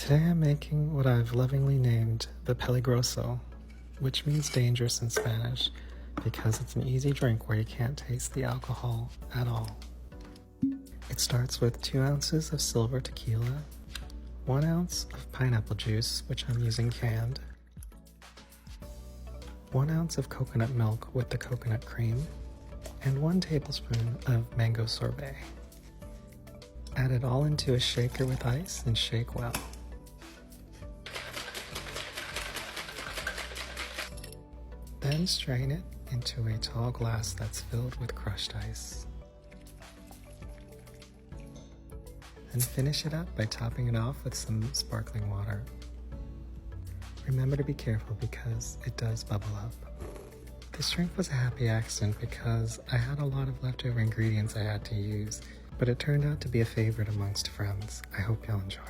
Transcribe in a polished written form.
Today I'm making what I've lovingly named the Peligroso, which means dangerous in Spanish, because it's an easy drink where you can't taste the alcohol at all. It starts with 2 ounces of silver tequila, 1 ounce of pineapple juice, which I'm using canned, 1 ounce of coconut milk with the coconut cream, and 1 tablespoon of mango sorbet. Add it all into a shaker with ice and shake well. Then strain it into a tall glass that's filled with crushed ice. And finish it up by topping it off with some sparkling water. Remember to be careful because it does bubble up. This drink was a happy accident because I had a lot of leftover ingredients I had to use, but it turned out to be a favorite amongst friends. I hope you'll enjoy.